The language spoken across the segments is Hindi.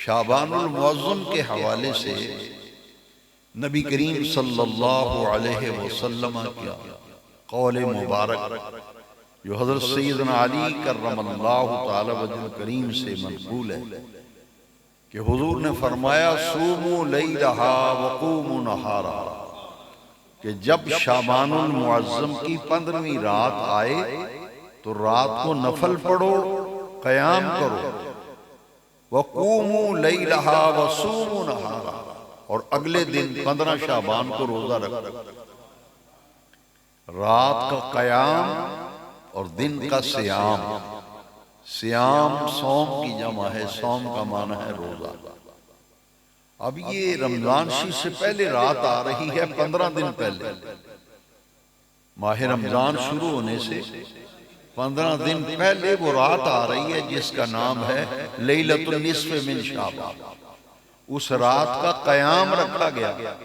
शाबानुल मुअज़्ज़म के हवाले से नबी करीम सल्लल्लाहु अलैहि वसल्लम का कौल मुबारक जो हज़रत सैयदना अली कररमल्लाहु तआला वजहुल करीम से मनक़ूल है कि हुज़ूर ने फरमाया सूमू लैलहा वक़ूमू नहारा, कि जब शाबानुल मुअज़्ज़म की 15वीं रात आए तो रात को नफल पढ़ो, क़याम करो, वक़ूमू लैलहा वसूमू नहारा, और अगले दिन 15 शाबान को रोजा रखो। रात का क़याम और दिन का सियाम। सियाम सौम की जमा है, सौम का माना है रोजा। अब ये रमजान शरीफ से पहले रात आ रही है, 15 दिन पहले। माह रमजान शुरू होने से 15 दिन पहले वो रात आ रही है जिसका नाम है लैलतुल निस्फ़ मिन शाबान। उस रात का क़याम रखा गया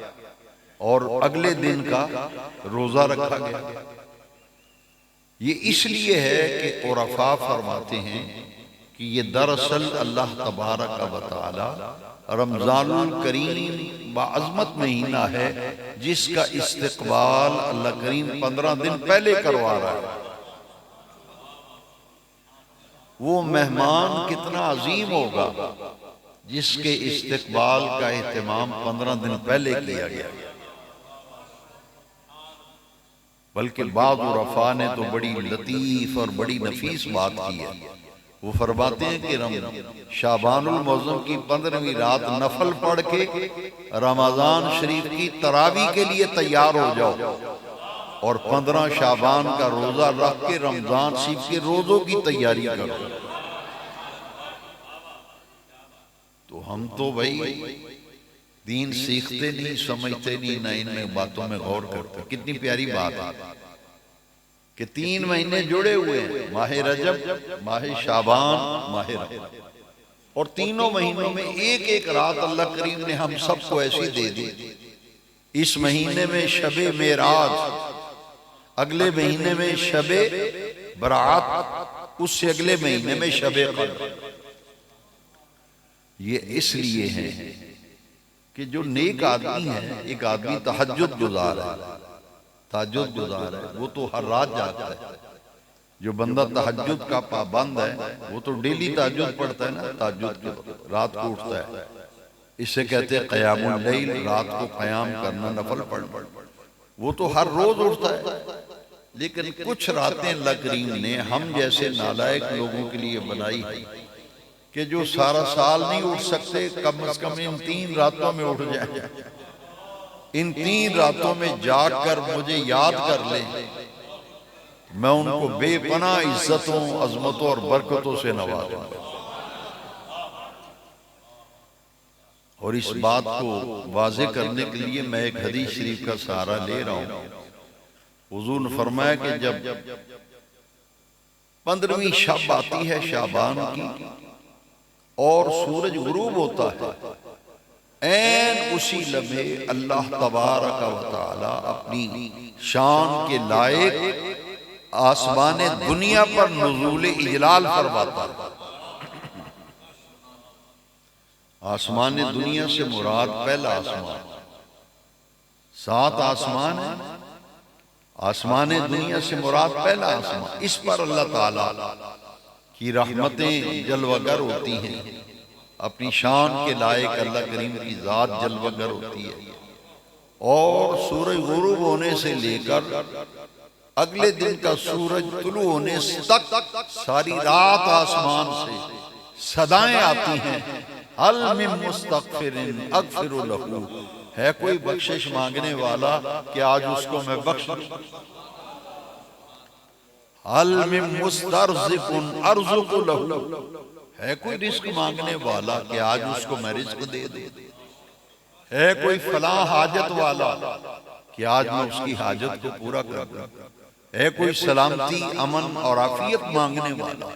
और अगले दिन का रोजा रखा गया। ये इसलिए है कि उरफा फरमाते हैं कि ये दरअसल अल्लाह तबारक व तआला रमजानुल करीम बाअज़मत महीना है जिसका इस्तक़बाल अल्लाह करीम 15 दिन पहले करवा रहा है। वो मेहमान कितना अजीम होगा जिसके इस्तक़बाल का एहतमाम 15 दिन पहले किया गया। बल्कि बाद उरफा ने तो बड़ी लतीफ़ और बड़ी नफीस बात की है। वो फरमाते हैं कि शाबानुल मुअज़्ज़म की 15वीं रात नफल पढ़ के रमजान शरीफ की तरावी के लिए तैयार हो जाओ और 15 शाबान का रोजा रख के रमजान शरीफ के रोजों की तैयारी करो। तो हम तो भाई दीन सीखते नहीं, समझते नहीं, ना इनमें बातों में गौर करते। कितनी प्यारी बात है कि 3 महीने जुड़े हुए हैं, माह रजब, माह शाबान, माह रमजान, और तीनों महीनों में एक एक रात अल्लाह करीम ने हम सबको ऐसी दे दी। इस महीने में शबे मेराज, अगले महीने में शबे बरात, उससे अगले महीने में शबे क़द्र। ये इसलिए है कि जो नेक आदमी है, एक आदमी तहज्जुद गुजार है, तहज्जुद गुजार है, वो तो हर रात जागता है। जो बंदा तहज्जुद का पाबंद है वो तो डेली तहज्जुद पढ़ता है ना, तहज्जुद के रात को उठता है। इससे कहते हैं क़यामुल लैल, रात को क़याम करना, नफल पढ़ना। वो तो हर रोज उठता है। लेकिन कुछ रातें अल्लाह करीम ने हम जैसे नालायक लोगों के लिए बनाई है कि जो सारा साल नहीं उठ सकते, कम से कम इन 3 रातों में उठ जाए। इन 3 रातों में जाग कर मुझे याद कर ले, मैं उनको बेपनाह इज्जतों, अजमतों और बरकतों से नवाजूंगा। और इस बात को वाज़ेह करने के लिए मैं एक हदीस शरीफ का सहारा ले रहा हूं। हुज़ूर ने फरमाया कि जब 15वीं शब आती है शाबान की और सूरज गुरूब होता है, ऐन उसी लम्हे अल्लाह तबारक व तआला अपनी शान के लायक आसमान दुनिया पर नुज़ूल इजलाल फरमाता है। आसमान दुनिया से मुराद पहला आसमान, 7 आसमान है, आसमान दुनिया से मुराद पहला आसमान। इस पर अल्लाह ताला की रहमतें जलवागर होती हैं, अपनी शान के लायक अल्लाह करीम की जात जलवागर होती है। और सूरज गुरूब होने से लेकर अगले दिन का सूरज तुलू होने तक सारी रात आसमान से सदाएं आती हैं, हल मिन मुस्तगफिरिन अगफिरु लहू, है कोई बख्शिश मांगने वाला कि आज उसको मैं बख्श दूं। हल मिन मुस्तरज़िकुन अर्ज़ुक़ु लहू, है कोई रिस्क मांगने वाला कि आज उसको मैं रिस्क दे दूं। है कोई फलां हाजत वाला कि आज मैं उसकी हाजत को पूरा कर दूं। है कोई सलामती, अमन और आफियत मांगने वाला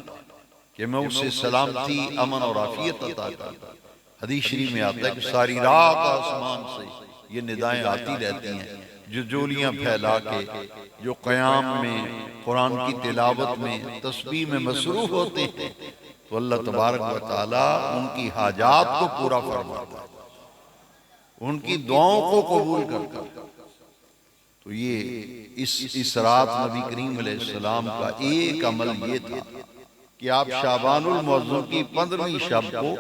कि मैं उसे सलामती, अमन और आफियत अता कर। हदीस शरीफ में आता है कि सारी रात आसमान से ये निदाएं आती रहती हैं, जो जोलियां फैला के, जो क़याम में, कुरान की तिलावत में, तस्बीह में मसरूफ होते हैं। तो अल्लाह तबारक व तआला उनकी हाजात को पूरा फरमाता है, उनकी दुआओं को कबूल करता है। तो ये इस रात नबी करीम अलैहिस्सलाम का एक अमल ये था कि आप शाबानुल मुअज़्ज़म की 15वीं शब को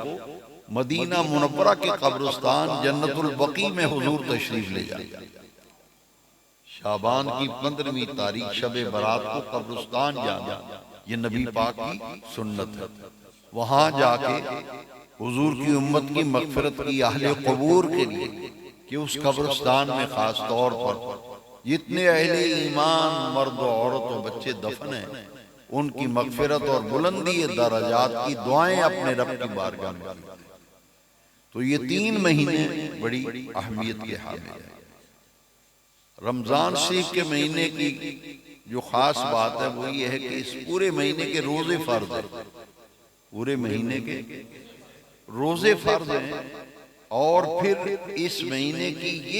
मदीना मुनव्वरा के कब्रिस्तान जन्नतुल बकी में हुजूर तशरीफ ले जाए। शाबान की 15वीं तारीख शब बरात को कब्रिस्तान जाना ये नबी पाक की सुन्नत है। वहां जाके हुजूर की उम्मत की मगफिरत की अहले कबूर के लिए कि उस कब्रिस्तान में खास तौर पर जितने अहले ईमान मर्द औरत और बच्चे दफन हैं उनकी मगफिरत और बुलंदी दर्जात की दुआएं अपने रब की बारगाह में की। तो ये 3 महीने बड़ी अहमियत के हामिल है। रमजान शरीफ के महीने की जो खास बात है वो ये है कि इस पूरे महीने के रोजे फर्ज हैं, पूरे महीने के रोजे फर्ज हैं। और फिर इस महीने की ये